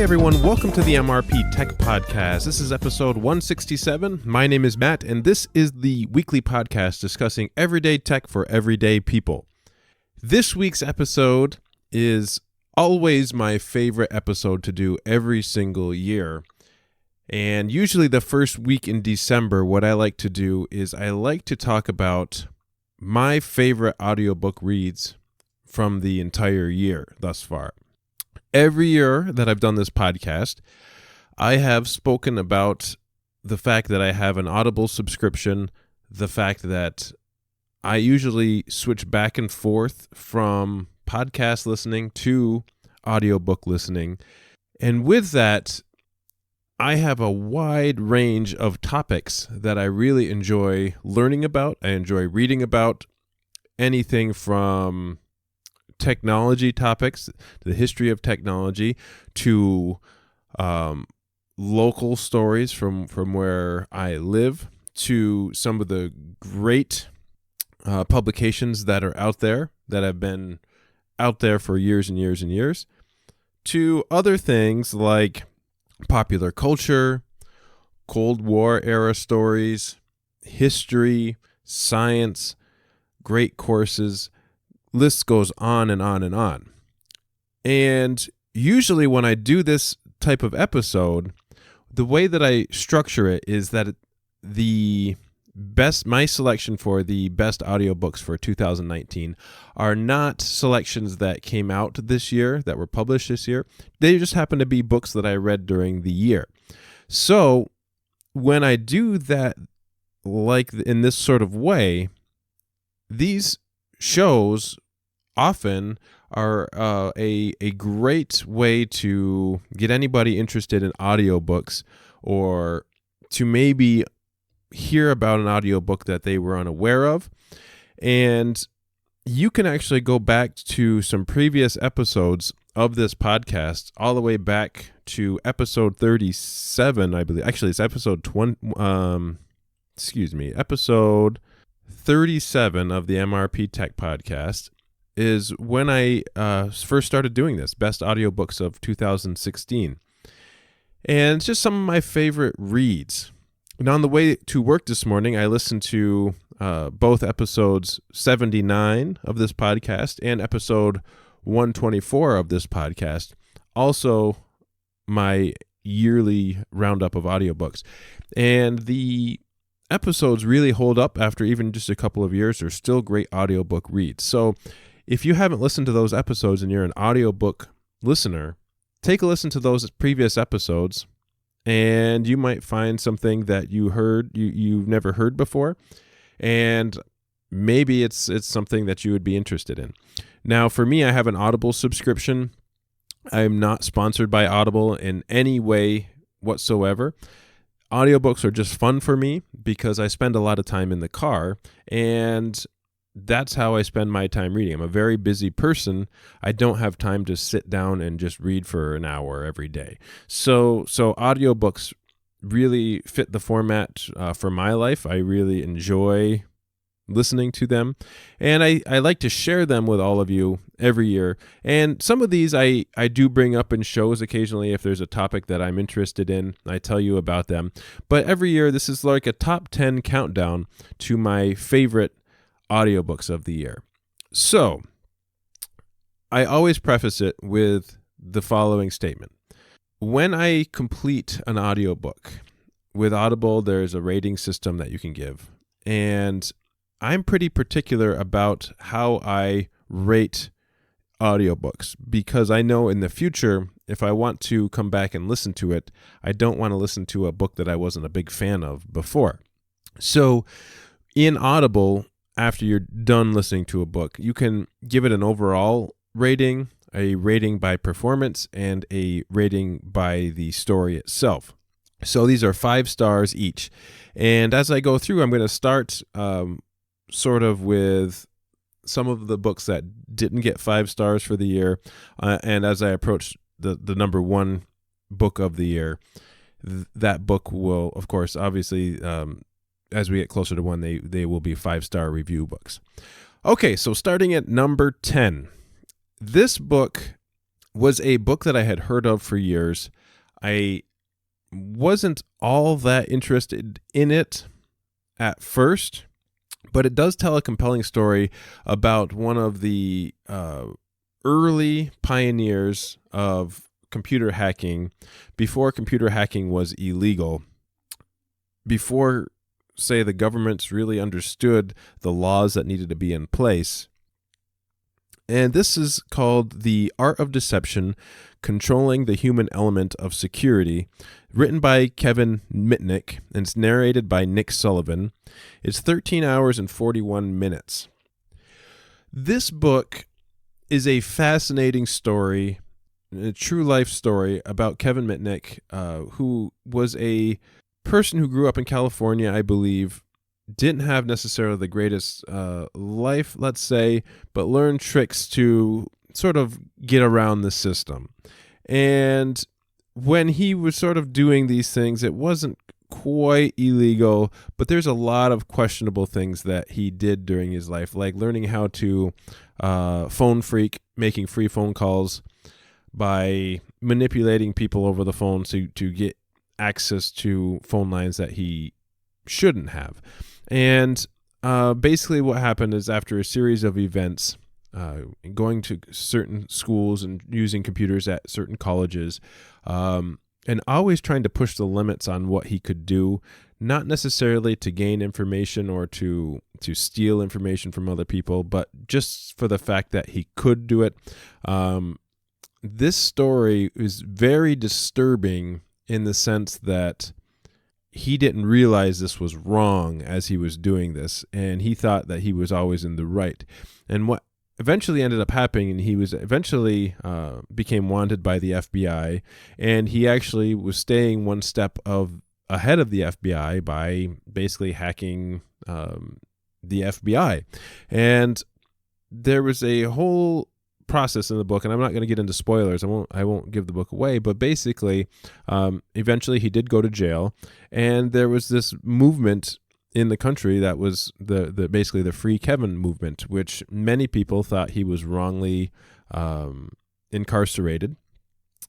Hi everyone, welcome to the MrpTech podcast. This is episode 167. My name is Matt, and this is the weekly podcast discussing everyday tech for everyday people. This week's episode is always my favorite episode to do every single year. And usually the first week in December, what I like to do is I like to talk about my favorite audiobook reads from the entire year thus far. Every year that I've done this podcast, I have spoken about the fact that I have an Audible subscription, the fact that I usually switch back and forth from podcast listening to audiobook listening. And with that, I have a wide range of topics that I really enjoy learning about. I enjoy reading about anything from technology topics, the history of technology, to local stories from where I live, to some of the great publications that are out there that have been out there for years and years and years, to other things like popular culture, Cold War era stories, history, science, great courses. List goes on and on and on. And usually when I do this type of episode, the way that I structure it is that my selection for the best audiobooks for 2019 are not selections that came out this year, that were published this year. They just happen to be books that I read during the year. So when I do that, like in this sort of way, these shows often are a great way to get anybody interested in audiobooks, or to maybe hear about an audiobook that they were unaware of. And you can actually go back to some previous episodes of this podcast, all the way back to episode 37, I believe. Actually, it's episode 37 of the MrpTech podcast is when I first started doing this, best audiobooks of 2016. And it's just some of my favorite reads. And on the way to work this morning, I listened to both episodes 79 of this podcast and episode 124 of this podcast, also my yearly roundup of audiobooks. And the episodes really hold up after even just a couple of years. They're still great audiobook reads. So if you haven't listened to those episodes and you're an audiobook listener, take a listen to those previous episodes, and you might find something that you've never heard before, and maybe it's something that you would be interested in. Now, for me, I have an Audible subscription. I'm not sponsored by Audible in any way whatsoever. Audiobooks are just fun for me because I spend a lot of time in the car, and that's how I spend my time reading. I'm a very busy person. I don't have time to sit down and just read for an hour every day. So audiobooks really fit the format for my life. I really enjoy listening to them, and I like to share them with all of you every year. And some of these I do bring up in shows occasionally if there's a topic that I'm interested in. I tell you about them. But every year, this is like a top 10 countdown to my favorite audiobooks of the year. So I always preface it with the following statement. When I complete an audiobook, with Audible, there's a rating system that you can give. And I'm pretty particular about how I rate audiobooks, because I know in the future, if I want to come back and listen to it, I don't want to listen to a book that I wasn't a big fan of before. So in Audible, after you're done listening to a book, you can give it an overall rating, a rating by performance, and a rating by the story itself. So these are 5 stars each. And as I go through, I'm going to start sort of with some of the books that didn't get 5 stars for the year. And as I approach the number 1 book of the year, that book will, of course, obviously, as we get closer to 1, they will be 5-star review books. Okay, so starting at number 10. This book was a book that I had heard of for years. I wasn't all that interested in it at first, but it does tell a compelling story about one of the early pioneers of computer hacking before computer hacking was illegal, before, say, the governments really understood the laws that needed to be in place. And this is called The Art of Deception, Controlling the Human Element of Security, written by Kevin Mitnick, and it's narrated by Nick Sullivan. It's 13 hours and 41 minutes. This book is a fascinating story, a true life story about Kevin Mitnick, who was a person who grew up in California, I believe, didn't have necessarily the greatest life, let's say, but learned tricks to sort of get around the system. And when he was sort of doing these things, it wasn't quite illegal, but there's a lot of questionable things that he did during his life, like learning how to phone freak, making free phone calls by manipulating people over the phone to get access to phone lines that he shouldn't have. And basically what happened is, after a series of events, going to certain schools and using computers at certain colleges, and always trying to push the limits on what he could do, not necessarily to gain information or to steal information from other people, but just for the fact that he could do it. This story is very disturbing in the sense that he didn't realize this was wrong as he was doing this, and he thought that he was always in the right. And what eventually ended up happening, and he was eventually became wanted by the FBI, and he actually was staying one step ahead of the FBI by basically hacking the FBI. And there was a whole process in the book, and I'm not going to get into spoilers. I won't give the book away, but basically, eventually he did go to jail, and there was this movement in the country that was the basically the Free Kevin movement, which many people thought he was wrongly incarcerated.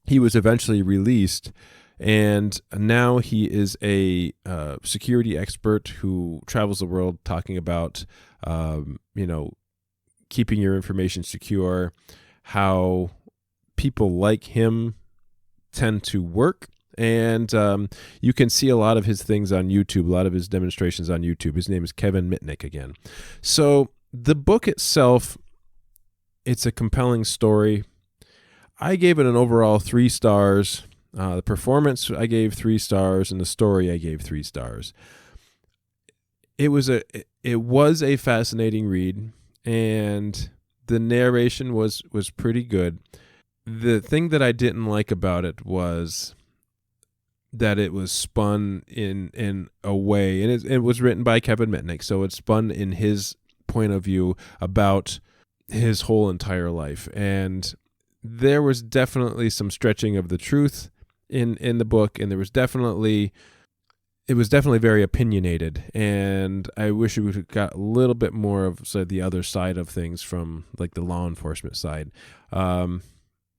He was eventually released, and now he is a security expert who travels the world talking about keeping your information secure, how people like him tend to work. And you can see a lot of his things on YouTube, a lot of his demonstrations on YouTube. His name is Kevin Mitnick again. So the book itself, it's a compelling story. I gave it an overall 3 stars. The performance, I gave 3 stars, and the story, I gave 3 stars. It was a fascinating read, and the narration was pretty good. The thing that I didn't like about it was that it was spun in a way, and it was written by Kevin Mitnick, so it's spun in his point of view about his whole entire life. And there was definitely some stretching of the truth in the book, and it was definitely very opinionated, and I wish we would have got a little bit more of the other side of things from like the law enforcement side,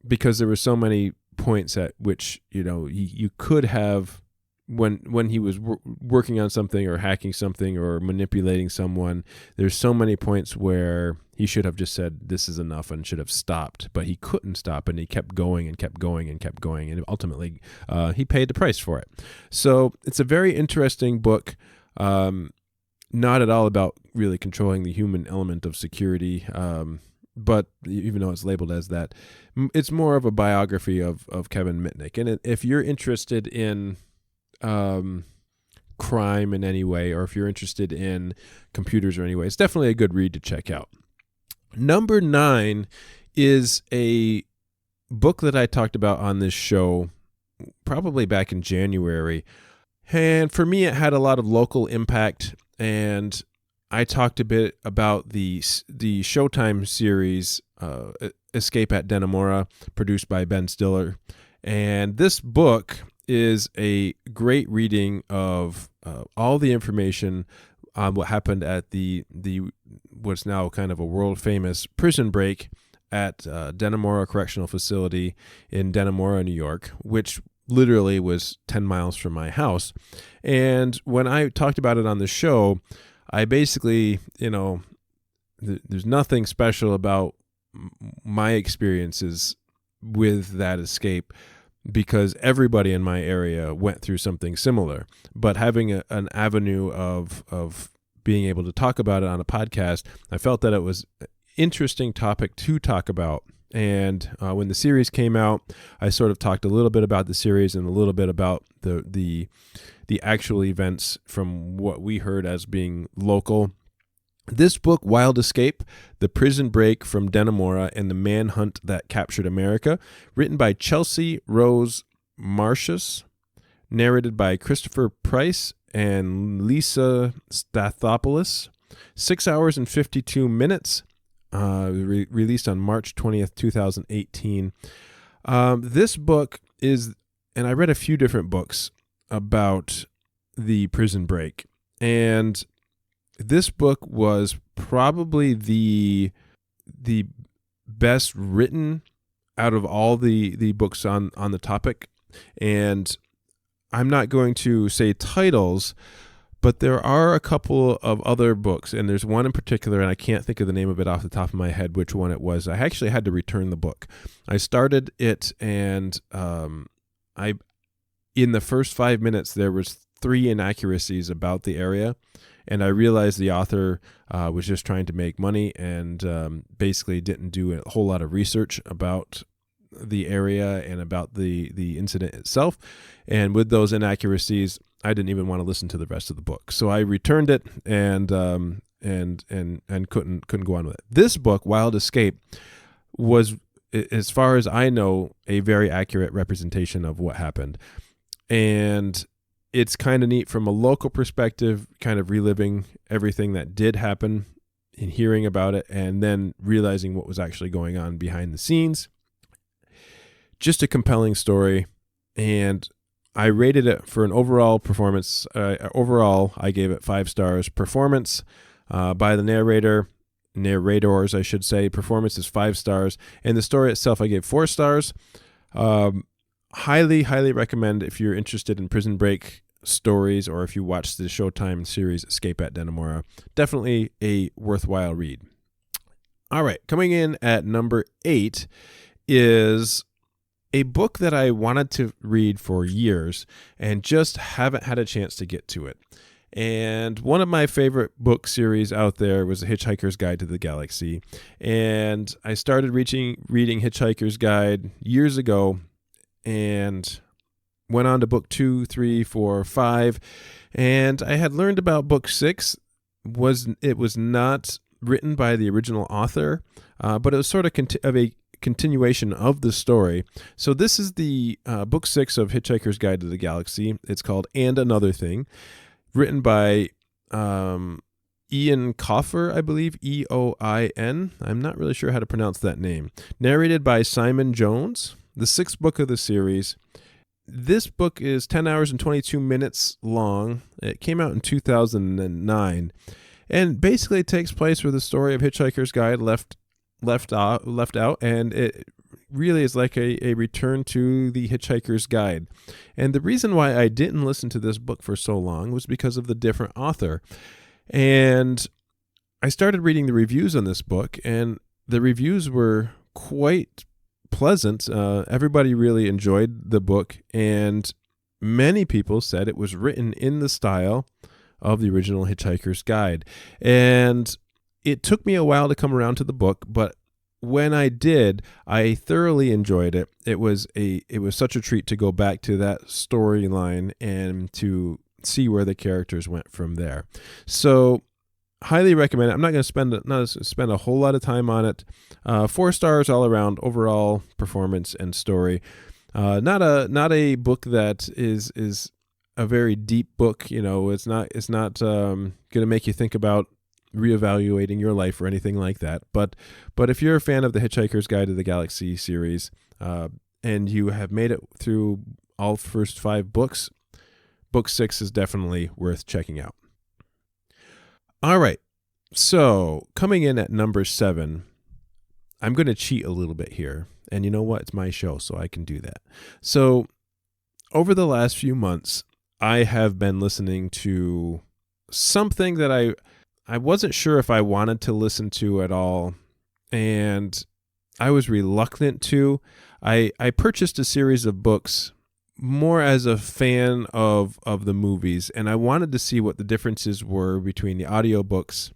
because there were so many points at which you could have, when he was working on something or hacking something or manipulating someone, there's so many points where he should have just said this is enough and should have stopped, but he couldn't stop, and he kept going and kept going and kept going, and ultimately he paid the price for it. So it's a very interesting book, not at all about really controlling the human element of security, but even though it's labeled as that, it's more of a biography of Kevin Mitnick. And if you're interested in crime in any way, or if you're interested in computers or any way, it's definitely a good read to check out. Number 9 is a book that I talked about on this show probably back in January. And for me, it had a lot of local impact, and I talked a bit about the Showtime series Escape at Dannemora, produced by Ben Stiller. And this book is a great reading of all the information on what happened at the what's now kind of a world famous prison break at Dannemora Correctional Facility in Dannemora, New York, which literally was 10 miles from my house. And when I talked about it on the show, I basically, there's nothing special about my experiences with that escape because everybody in my area went through something similar. But having an avenue of being able to talk about it on a podcast, I felt that it was an interesting topic to talk about. And when the series came out, I sort of talked a little bit about the series and a little bit about the actual events from what we heard as being local. This book, Wild Escape, The Prison Break from Dannemora and the Manhunt That Captured America, written by Chelsea Rose Marcius, narrated by Christopher Price and Lisa Stathopoulos, 6 hours and 52 minutes, released on March 20th, 2018. This book is, and I read a few different books about the prison break, and this book was probably the best written out of all the books on the topic. And I'm not going to say titles, but there are a couple of other books, and there's one in particular, and I can't think of the name of it off the top of my head which one it was. I actually had to return the book. I started it, and in the first 5 minutes, there was 3 inaccuracies about the area, and I realized the author was just trying to make money and basically didn't do a whole lot of research about the area and about the incident itself. And with those inaccuracies, I didn't even want to listen to the rest of the book. So I returned it and couldn't go on with it. This book, Wild Escape, was, as far as I know, a very accurate representation of what happened. And it's kind of neat from a local perspective, kind of reliving everything that did happen and hearing about it and then realizing what was actually going on behind the scenes. Just a compelling story. And I rated it for an overall performance. Overall, I gave it 5 stars. Performance by the narrators, I should say. Performance is 5 stars. And the story itself, I gave 4 stars. Highly, highly recommend if you're interested in prison break stories or if you watch the Showtime series Escape at Dannemora. Definitely a worthwhile read. All right, coming in at number 8 is a book that I wanted to read for years and just haven't had a chance to get to it. And one of my favorite book series out there was A Hitchhiker's Guide to the Galaxy. And I started reading Hitchhiker's Guide years ago and went on to book 2, 3, 4, 5. And I had learned about book 6. It was not written by the original author, but it was sort of a continuation of the story. So this is the book 6 of Hitchhiker's Guide to the Galaxy. It's called And Another Thing, written by Ian Coffer, I believe, Eoin. I'm not really sure how to pronounce that name. Narrated by Simon Jones, the 6th book of the series. This book is 10 hours and 22 minutes long. It came out in 2009, and basically it takes place where the story of Hitchhiker's Guide left out, and it really is like a return to the Hitchhiker's Guide. And the reason why I didn't listen to this book for so long was because of the different author. And I started reading the reviews on this book, and the reviews were quite pleasant. Everybody really enjoyed the book, and many people said it was written in the style of the original Hitchhiker's Guide. And it took me a while to come around to the book, but when I did, I thoroughly enjoyed it. It was such a treat to go back to that storyline and to see where the characters went from there. So highly recommend it. I'm not going to spend a whole lot of time on it. 4 stars all around, overall performance and story. Not a book that is a very deep book. It's not going to make you think about reevaluating your life or anything like that. But if you're a fan of the Hitchhiker's Guide to the Galaxy series, and you have made it through all first 5 books, book 6 is definitely worth checking out. All right. So coming in at number 7, I'm going to cheat a little bit here. And you know what? It's my show, so I can do that. So over the last few months, I have been listening to something that I wasn't sure if I wanted to listen to at all, and I was reluctant to. I purchased a series of books more as a fan of the movies, and I wanted to see what the differences were between the audiobooks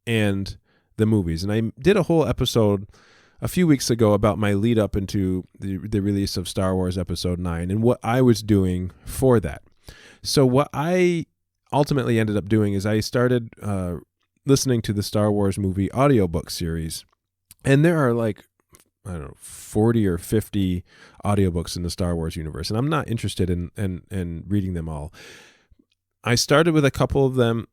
and the movies. And I did a whole episode a few weeks ago about my lead up into the release of Star Wars Episode 9 and what I was doing for that. So what I ultimately ended up doing is I started listening to the Star Wars movie audiobook series. And there are like, I don't know, 40 or 50 audiobooks in the Star Wars universe. And I'm not interested in reading them all. I started with a couple of them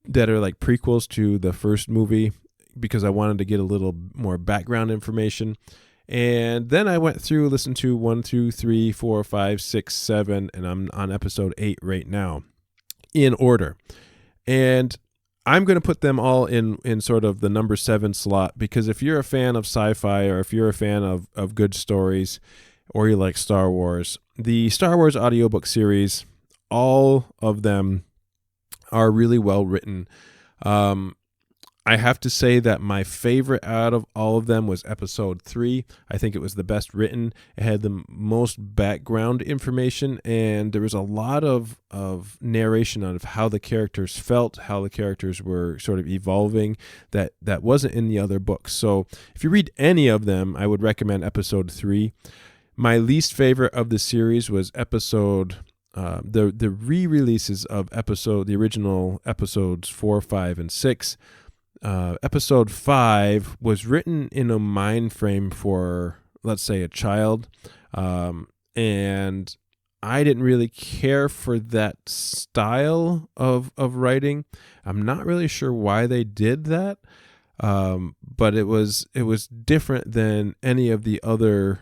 that are like prequels to the first movie, because I wanted to get a little more background information. And then I went through, listened to 1, 2, 3, 4, 5, 6, 7, and I'm on episode 8 right now in order. And I'm going to put them all in sort of the number 7 slot, because if you're a fan of sci-fi, or if you're a fan of good stories, or you like Star Wars, the Star Wars audiobook series, all of them are really well written. I have to say that my favorite out of all of them was episode 3. I think it was the best written. It had the most background information, and there was a lot of narration of how the characters felt, how the characters were sort of evolving, that wasn't in the other books. So if you read any of them, I would recommend episode 3. My least favorite of the series was episode the re-releases of the original episodes 4, 5, and 6. Episode 5 was written in a mind frame for, let's say, a child, and I didn't really care for that style of writing. I'm not really sure why they did that, but it was different than any of the other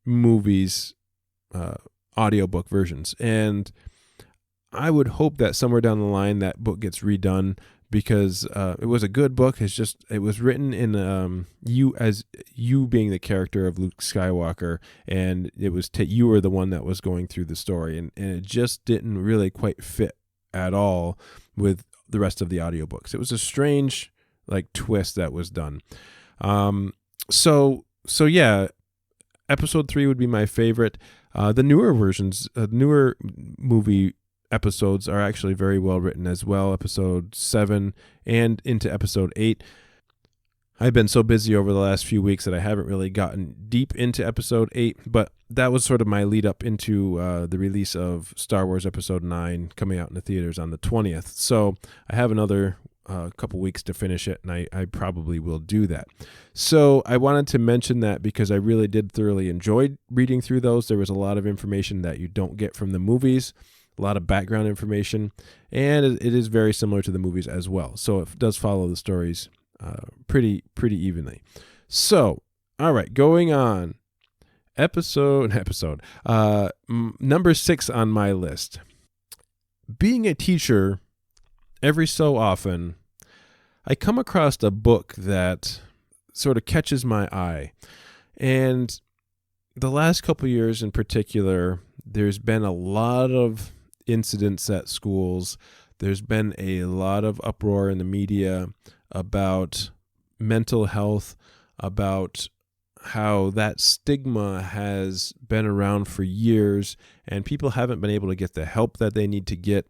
movies' audiobook versions, and I would hope that somewhere down the line that book gets redone, because it was a good book. It was written in you being the character of Luke Skywalker, and it was you were the one that was going through the story, and it just didn't really quite fit at all with the rest of the audiobooks. It was a strange twist that was done. So yeah, episode 3 would be my favorite. The newer versions, newer movie episodes are actually very well written as well. Episode 7 and into episode 8. I've been so busy over the last few weeks that I haven't really gotten deep into episode 8, but that was sort of my lead up into the release of Star Wars Episode 9 coming out in the theaters on the 20th. So I have another couple weeks to finish it, and I probably will do that. So I wanted to mention that because I really did thoroughly enjoy reading through those. There was a lot of information that you don't get from the movies, a lot of background information, and it is very similar to the movies as well. So it does follow the stories pretty evenly. So, all right, going on. Episode number 6 on my list. Being a teacher, every so often, I come across a book that sort of catches my eye. And the last couple of years in particular, there's been a lot of incidents at schools. There's been a lot of uproar in the media about mental health, about how that stigma has been around for years, and people haven't been able to get the help that they need to get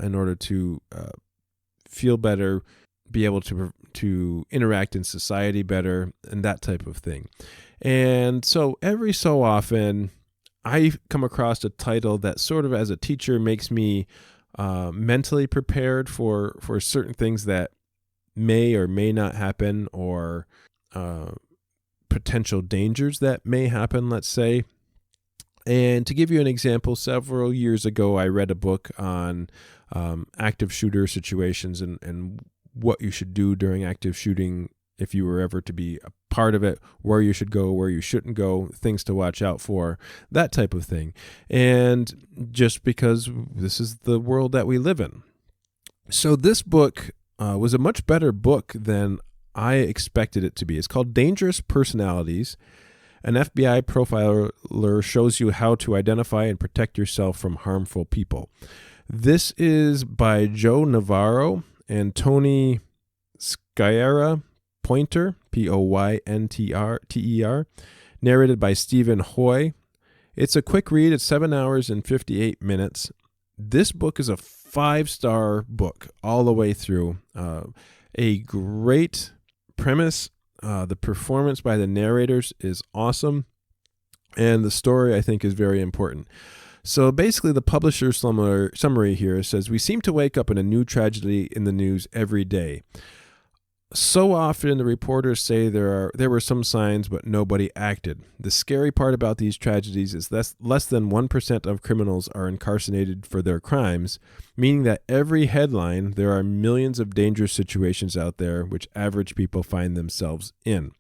in order to feel better, be able to interact in society better, and that type of thing. And so every so often, I come across a title that sort of, as a teacher, makes me mentally prepared for certain things that may or may not happen, or potential dangers that may happen, let's say. And to give you an example, several years ago, I read a book on active shooter situations and what you should do during active shooting if you were ever to be a part of it, where you should go, where you shouldn't go, things to watch out for, that type of thing. And just because this is the world that we live in. So this book was a much better book than I expected it to be. It's called Dangerous Personalities. An FBI profiler shows you how to identify and protect yourself from harmful people. This is by Joe Navarro and Tony Sciarra Pointer, Poynter, narrated by Stephen Hoy. It's a quick read. It's 7 hours and 58 minutes. This book is a 5-star book all the way through. A great premise. The performance by the narrators is awesome. And the story, I think, is very important. So basically, the publisher's summary here says, "We seem to wake up in a new tragedy in the news every day. So often the reporters say there were some signs, but nobody acted. The scary part about these tragedies is less than 1% of criminals are incarcerated for their crimes, meaning that every headline, there are millions of dangerous situations out there which average people find themselves in."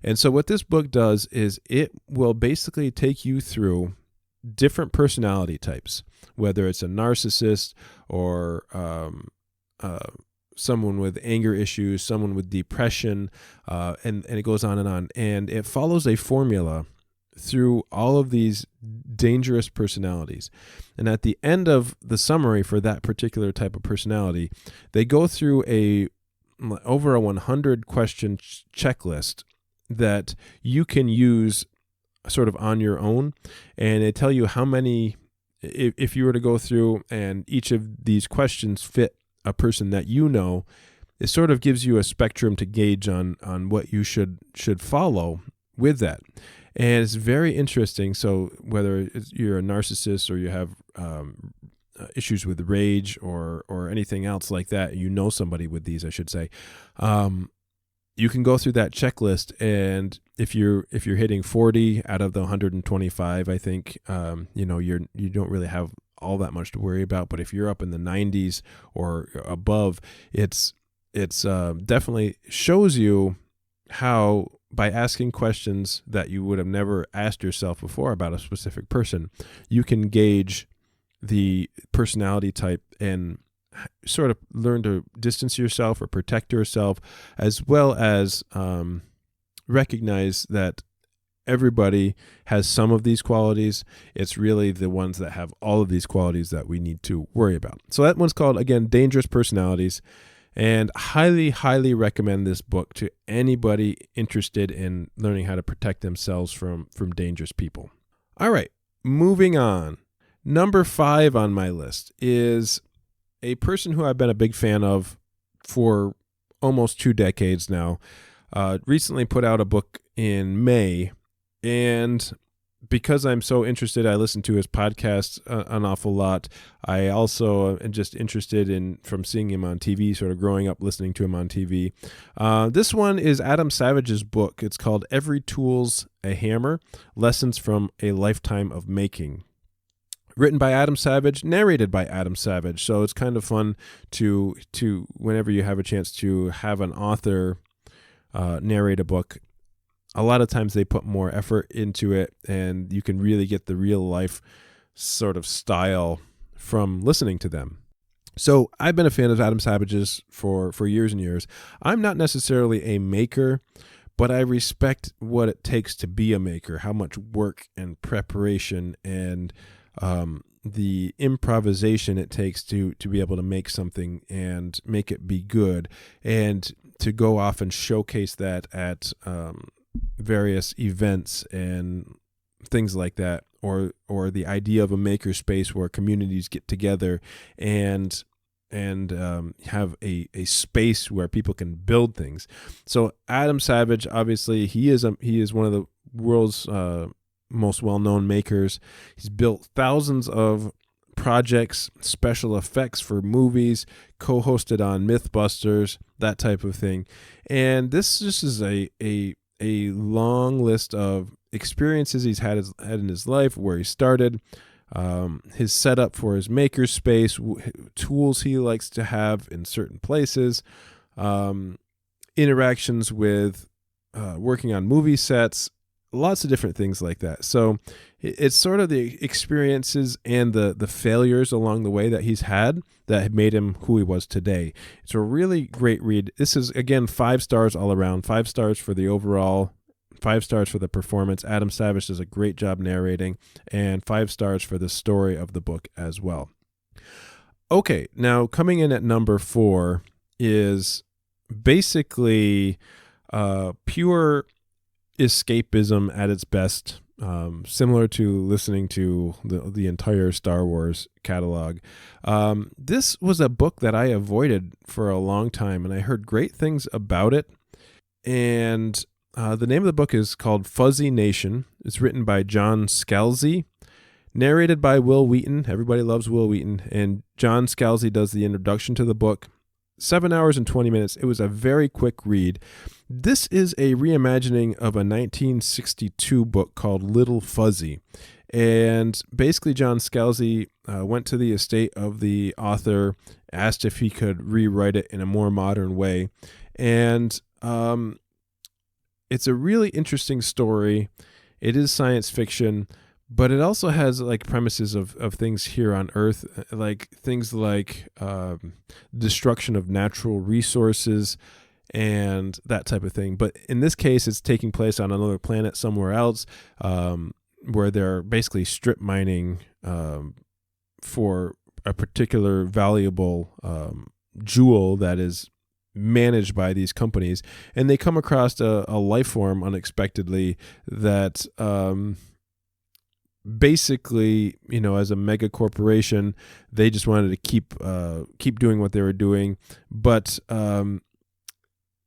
And so what this book does is it will basically take you through different personality types, whether it's a narcissist or someone with anger issues, someone with depression, and it goes on. And it follows a formula through all of these dangerous personalities. And at the end of the summary for that particular type of personality, they go through over a 100 question checklist that you can use sort of on your own. And they tell you how many, if you were to go through and each of these questions fit a person that you know, it sort of gives you a spectrum to gauge on what you should follow with that. And it's very interesting. So whether you're a narcissist or you have issues with rage or anything else like that, you know somebody with these, I should say, you can go through that checklist, and if you're hitting 40 out of the 125, I think you don't really have all that much to worry about. But if you're up in the 90s or above, it's definitely shows you how, by asking questions that you would have never asked yourself before about a specific person, you can gauge the personality type and sort of learn to distance yourself or protect yourself, as well as recognize that everybody has some of these qualities. It's really the ones that have all of these qualities that we need to worry about. So that one's called, again, Dangerous Personalities, and highly, highly recommend this book to anybody interested in learning how to protect themselves from dangerous people. All right, moving on. Number 5 on my list is a person who I've been a big fan of for almost 2 decades now. Recently put out a book in May, and because I'm so interested, I listen to his podcast an awful lot. I also am just interested from seeing him on TV, sort of growing up listening to him on TV. This one is Adam Savage's book. It's called Every Tool's a Hammer, Lessons from a Lifetime of Making. Written by Adam Savage, narrated by Adam Savage. So it's kind of fun to whenever you have a chance to have an author narrate a book. A lot of times they put more effort into it, and you can really get the real life sort of style from listening to them. So I've been a fan of Adam Savage's for years and years. I'm not necessarily a maker, but I respect what it takes to be a maker, how much work and preparation and the improvisation it takes to be able to make something and make it be good, and to go off and showcase that at various events and things like that, or the idea of a maker space where communities get together and have a space where people can build things. So Adam Savage, obviously, he is one of the world's most well-known makers. He's built thousands of projects, special effects for movies, co-hosted on Mythbusters, that type of thing. And this just is a long list of experiences he's had in his life, where he started, his setup for his maker space, tools he likes to have in certain places, interactions with working on movie sets, lots of different things like that. So it's sort of the experiences and the failures along the way that he's had that have made him who he was today. It's a really great read. This is, again, 5 stars all around, 5 stars for the overall, 5 stars for the performance. Adam Savage does a great job narrating, and 5 stars for the story of the book as well. Okay, now coming in at number 4 is basically pure escapism at its best, similar to listening to the entire Star Wars catalog. This was a book that I avoided for a long time, and I heard great things about it. And the name of the book is called Fuzzy Nation. It's written by John Scalzi, narrated by Will Wheaton. Everybody loves Will Wheaton. And John Scalzi does the introduction to the book. 7 hours and 20 minutes. It was a very quick read. This is a reimagining of a 1962 book called Little Fuzzy. And basically, John Scalzi went to the estate of the author, asked if he could rewrite it in a more modern way. And it's a really interesting story. It is science fiction, but it also has like premises of things here on Earth, like things like destruction of natural resources and that type of thing. But in this case, it's taking place on another planet somewhere else, where they're basically strip mining for a particular valuable jewel that is managed by these companies. And they come across a life form unexpectedly that basically, as a mega corporation, they just wanted to keep doing what they were doing. But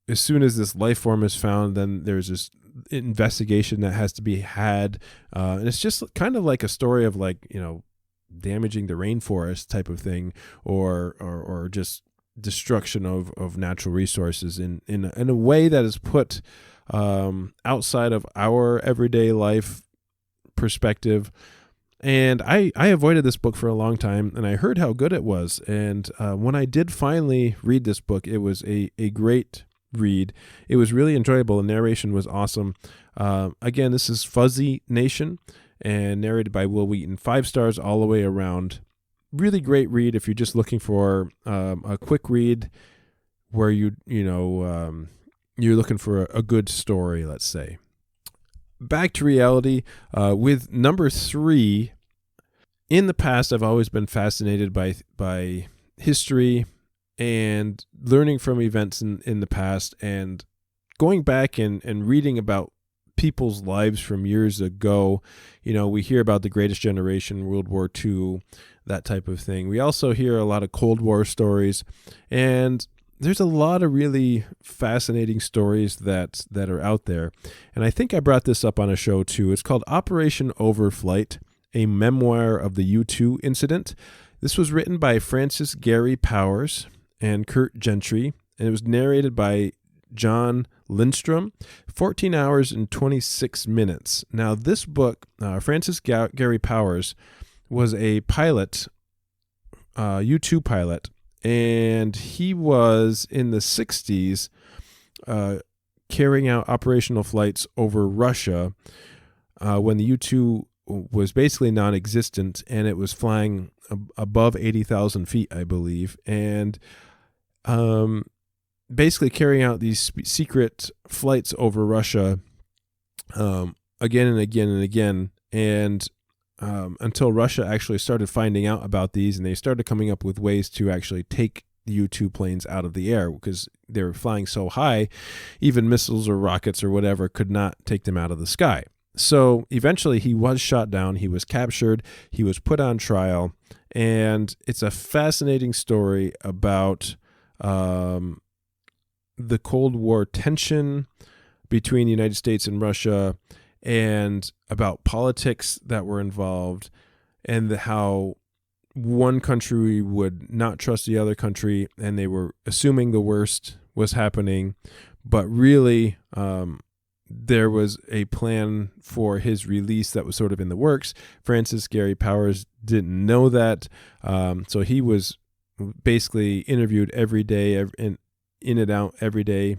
as soon as this life form is found, then there's this investigation that has to be had, and it's just kind of like a story of damaging the rainforest type of thing, or just destruction of natural resources in a way that is put outside of our everyday life perspective. And I avoided this book for a long time, and I heard how good it was. And when I did finally read this book, it was a great read. It was really enjoyable. The narration was awesome. Again, this is Fuzzy Nation, and narrated by Will Wheaton. 5 stars all the way around. Really great read if you're just looking for a quick read where you're looking for a good story, let's say. Back to reality with number 3. In the past, I've always been fascinated by history and learning from events in the past, and going back and reading about people's lives from years ago. We hear about the Greatest Generation, World War II, that type of thing. We also hear a lot of Cold War stories, and there's a lot of really fascinating stories that are out there. And I think I brought this up on a show too. It's called Operation Overflight, a memoir of the U-2 incident. This was written by Francis Gary Powers and Kurt Gentry, and it was narrated by John Lindstrom. 14 hours and 26 minutes. Now, this book, Francis Gary Powers was a pilot, U-2 pilot, and he was in the 60s carrying out operational flights over Russia when the U-2 was basically non-existent, and it was flying above 80,000 feet, I believe, and basically carrying out these secret flights over Russia again and again and again, and until Russia actually started finding out about these, and they started coming up with ways to actually take the U-2 planes out of the air, because they were flying so high, even missiles or rockets or whatever could not take them out of the sky. So eventually he was shot down, he was captured, he was put on trial, and it's a fascinating story about the Cold War tension between the United States and Russia, and about politics that were involved, and how one country would not trust the other country, and they were assuming the worst was happening, but really there was a plan for his release that was sort of in the works. Francis Gary Powers didn't know that, so he was basically interviewed every day, in and out every day,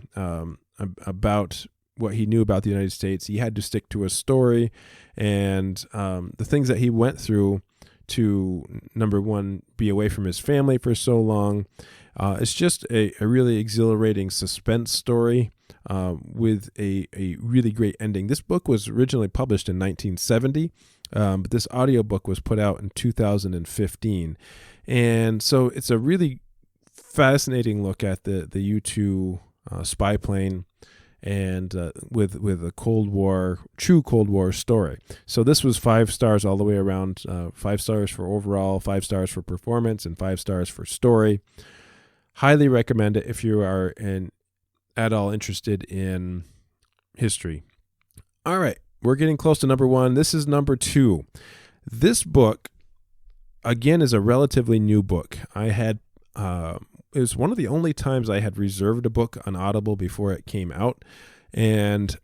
about what he knew about the United States. He had to stick to a story, and the things that he went through to, number one, be away from his family for so long. It's just a really exhilarating suspense story with a really great ending. This book was originally published in 1970, but this audiobook was put out in 2015. And so it's a really fascinating look at the U-2 spy plane, and with a true Cold War story. So this was 5 stars all the way around, 5 stars for overall, 5 stars for performance, and 5 stars for story. Highly recommend it if you are at all interested in history. All right, we're getting close to number 1. This is number 2. This book, again, is a relatively new book. It was one of the only times I had reserved a book on Audible before it came out. And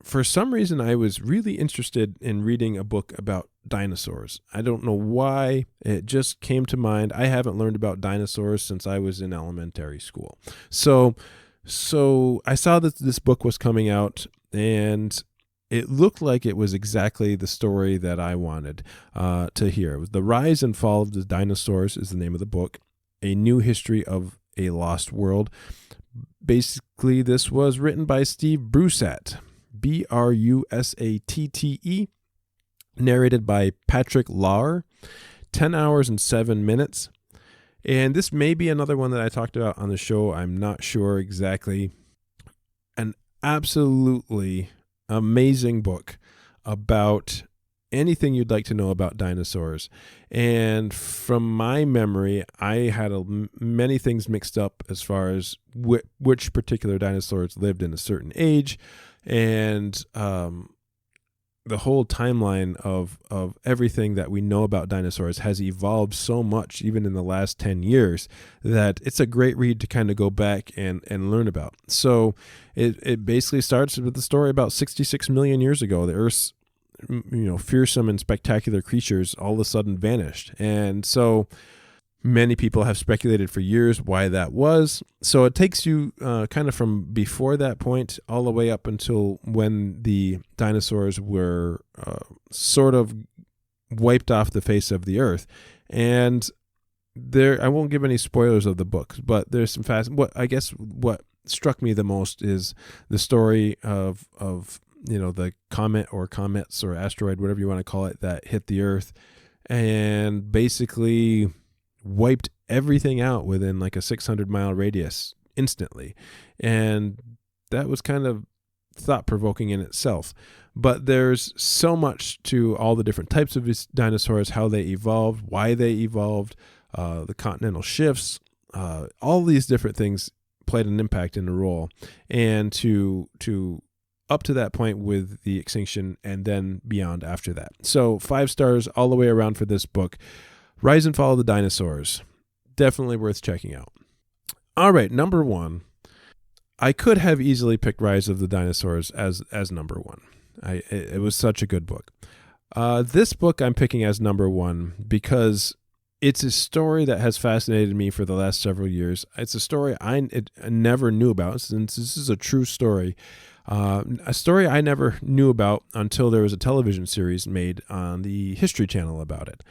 for some reason, I was really interested in reading a book about dinosaurs. I don't know why. It just came to mind. I haven't learned about dinosaurs since I was in elementary school. So I saw that this book was coming out, and it looked like it was exactly the story that I wanted to hear. It was The Rise and Fall of the Dinosaurs is the name of the book. A New History of a Lost World. Basically, this was written by Steve Brusatte, Brusatte, narrated by Patrick Lauer, 10 hours and 7 minutes. And this may be another one that I talked about on the show. I'm not sure exactly. An absolutely amazing book about anything you'd like to know about dinosaurs. And from my memory, I had many things mixed up as far as which particular dinosaurs lived in a certain age, and the whole timeline of everything that we know about dinosaurs has evolved so much, even in the last 10 years, that it's a great read to kind of go back and learn about. So it basically starts with the story about 66 million years ago. The Earth's fearsome and spectacular creatures all of a sudden vanished. And so many people have speculated for years why that was. So it takes you kind of from before that point all the way up until when the dinosaurs were sort of wiped off the face of the earth. And I won't give any spoilers of the book, but there's some what struck me the most is the story of the comet or comets or asteroid, whatever you want to call it, that hit the earth and basically wiped everything out within like a 600-mile radius instantly. And that was kind of thought-provoking in itself. But there's so much to all the different types of dinosaurs, how they evolved, why they evolved, the continental shifts, all these different things played an impact in the role. And to up to that point with the extinction and then beyond after that. So 5 stars all the way around for this book. Rise and Fall of the Dinosaurs. Definitely worth checking out. All right, number 1. I could have easily picked Rise of the Dinosaurs as number 1. It was such a good book. This book I'm picking as number 1 because it's a story that has fascinated me for the last several years. It's a story I never knew about, since this is a true story. A story I never knew about until there was a television series made on the History Channel about it.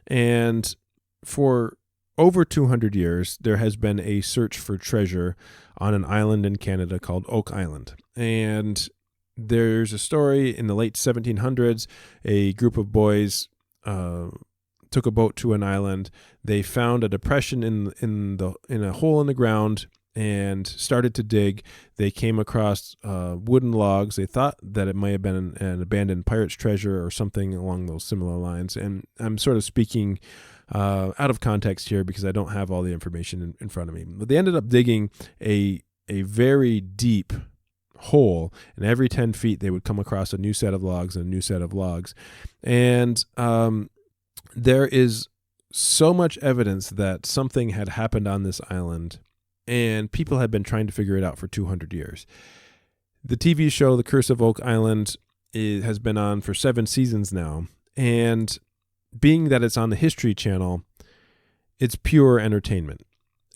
And for over 200 years, there has been a search for treasure on an island in Canada called Oak Island. And there's a story in the late 1700s, a group of boys took a boat to an island. They found a depression in a hole in the ground and started to dig. They came across wooden logs. They thought that it might have been an abandoned pirate's treasure or something along those similar lines. And I'm sort of speaking out of context here because I don't have all the information in front of me. But they ended up digging a very deep hole, and every 10 feet they would come across a new set of logs and a new set of logs. And there is so much evidence that something had happened on this island, and people had been trying to figure it out for 200 years. The TV show The Curse of Oak Island has been on for 7 seasons now, and being that it's on the History Channel, it's pure entertainment.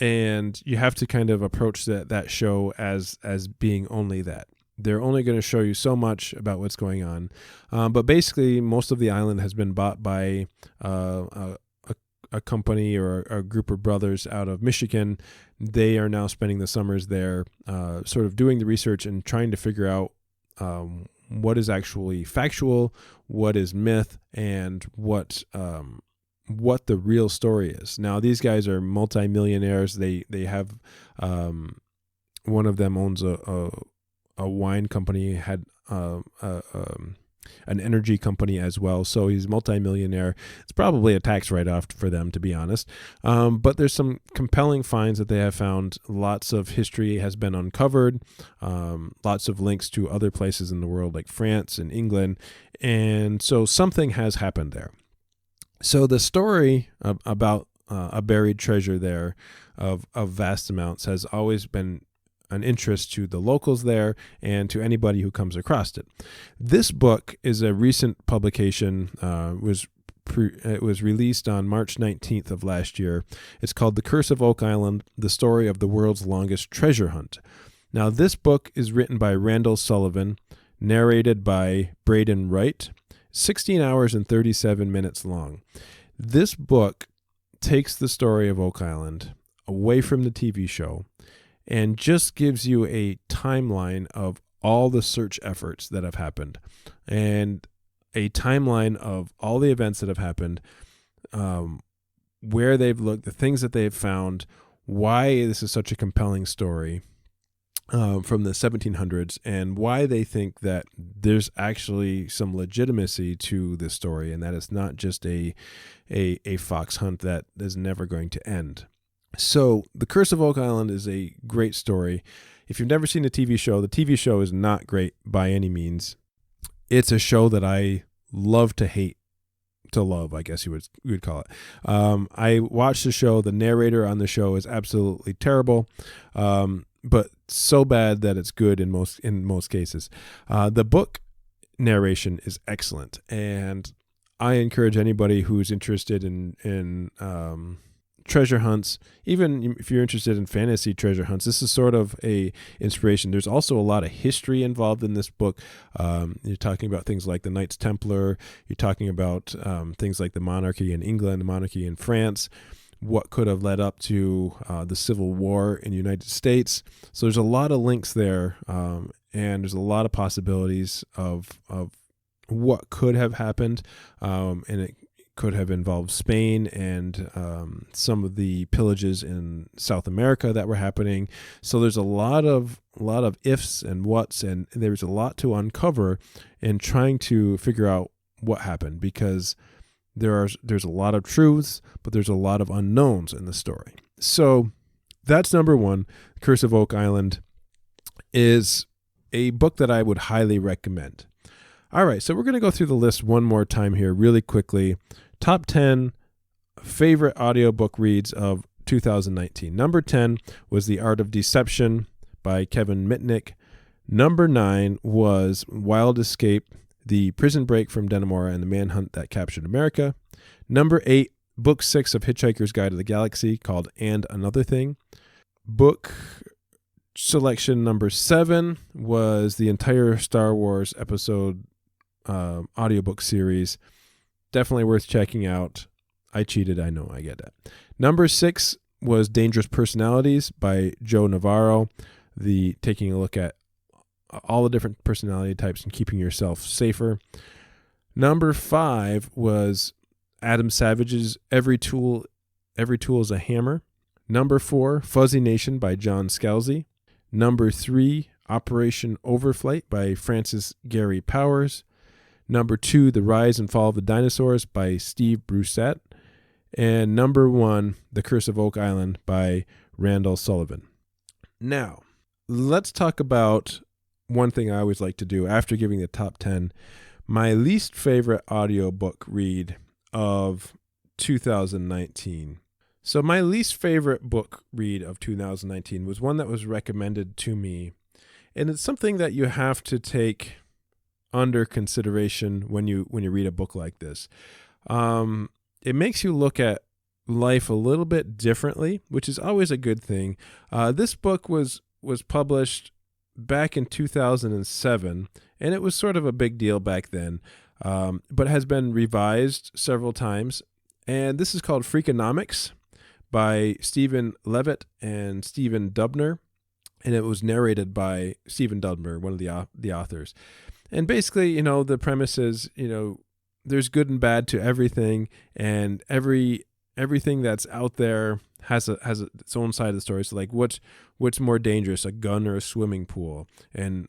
And you have to kind of approach that show as being only that. they're only going to show you so much about what's going on. But basically, most of the island has been bought by a company or a group of brothers out of Michigan. They are now spending the summers there, sort of doing the research and trying to figure out what is actually factual, what is myth, and what the real story is. Now, these guys are multimillionaires. They have one of them owns a wine company, had an energy company as well. So he's multimillionaire. It's probably a tax write-off for them, to be honest. But there's some compelling finds that they have found. Lots of history has been uncovered. Lots of links to other places in the world like France and England. And so something has happened there. So the story about a buried treasure there of vast amounts has always been an interest to the locals there and to anybody who comes across it. This book is a recent publication. It was released on March 19th of last year. It's called The Curse of Oak Island, The Story of the World's Longest Treasure Hunt. Now, this book is written by Randall Sullivan, narrated by Braden Wright, 16 hours and 37 minutes long. This book takes the story of Oak Island away from the TV show and just gives you a timeline of all the search efforts that have happened and a timeline of all the events that have happened, where they've looked, the things that they've found, why this is such a compelling story from the 1700s, and why they think that there's actually some legitimacy to this story and that it's not just a fox hunt that is never going to end. So The Curse of Oak Island is a great story. If you've never seen the TV show is not great by any means. It's a show that I love to hate to love, I guess you would call it. I watched the show. The narrator on the show is absolutely terrible, but so bad that it's good in most cases. The book narration is excellent, and I encourage anybody who's interested in treasure hunts, even if you're interested in fantasy treasure hunts, this is sort of a inspiration. There's also a lot of history involved in this book. You're talking about things like the Knights Templar. You're talking about things like the monarchy in England, the monarchy in France, what could have led up to the Civil War in the United States. So there's a lot of links there, and there's a lot of possibilities of what could have happened, and it could have involved Spain and some of the pillages in South America that were happening. So there's a lot of ifs and whats, and there's a lot to uncover in trying to figure out what happened, because there's a lot of truths, but there's a lot of unknowns in the story. So that's number one. Curse of Oak Island is a book that I would highly recommend. All right, so we're going to go through the list one more time here really quickly. Top 10 favorite audiobook reads of 2019. Number 10 was The Art of Deception by Kevin Mitnick. Number 9 was Wild Escape, The Prison Break from Dannemora and the Manhunt That Captured America. Number 8, Book 6 of Hitchhiker's Guide to the Galaxy, called And Another Thing. Book selection number 7 was the entire Star Wars episode audiobook series. Definitely worth checking out. I cheated, I know, I get that. Number 6 was Dangerous Personalities by Joe Navarro, taking a look at all the different personality types and keeping yourself safer. Number 5 was Adam Savage's Every Tool is a Hammer. Number 4, Fuzzy Nation by John Scalzi. Number 3, Operation Overflight by Francis Gary Powers. Number 2, The Rise and Fall of the Dinosaurs by Steve Brusette. And number 1, The Curse of Oak Island by Randall Sullivan. Now, let's talk about one thing I always like to do after giving the top 10, my least favorite audiobook read of 2019. So my least favorite book read of 2019 was one that was recommended to me, and it's something that you have to take under consideration when you read a book like this. It makes you look at life a little bit differently, which is always a good thing. This book was published back in 2007, and it was sort of a big deal back then, but has been revised several times. And this is called Freakonomics by Stephen Levitt and Stephen Dubner, and it was narrated by Stephen Dubner, one of the authors. And basically, the premise is, there's good and bad to everything, and everything that's out there has its own side of the story. So like what's more dangerous, a gun or a swimming pool? And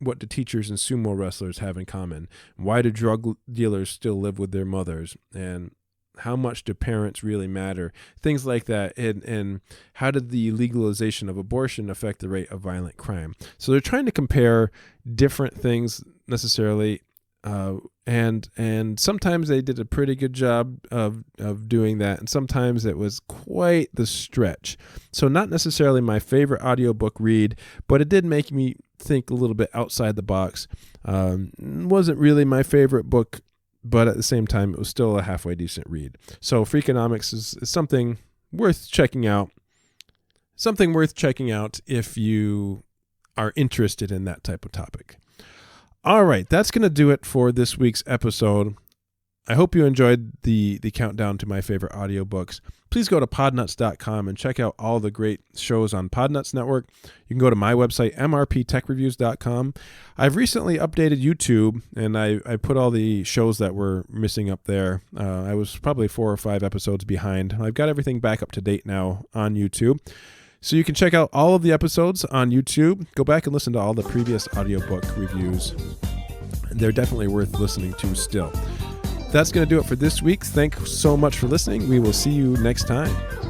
what do teachers and sumo wrestlers have in common? Why do drug dealers still live with their mothers? And how much do parents really matter? Things like that. And how did the legalization of abortion affect the rate of violent crime? So they're trying to compare different things necessarily. And sometimes they did a pretty good job of doing that, and sometimes it was quite the stretch. So not necessarily my favorite audiobook read, but it did make me think a little bit outside the box. Wasn't really my favorite book, but at the same time, it was still a halfway decent read. So Freakonomics is something worth checking out. Something worth checking out if you are interested in that type of topic. All right, that's going to do it for this week's episode. I hope you enjoyed the countdown to my favorite audiobooks. Please go to podnuts.com and check out all the great shows on Podnuts Network. You can go to my website, mrptechreviews.com. I've recently updated YouTube, and I put all the shows that were missing up there. I was probably 4 or 5 episodes behind. I've got everything back up to date now on YouTube. So you can check out all of the episodes on YouTube. Go back and listen to all the previous audiobook reviews. They're definitely worth listening to still. That's going to do it for this week. Thanks so much for listening. We will see you next time.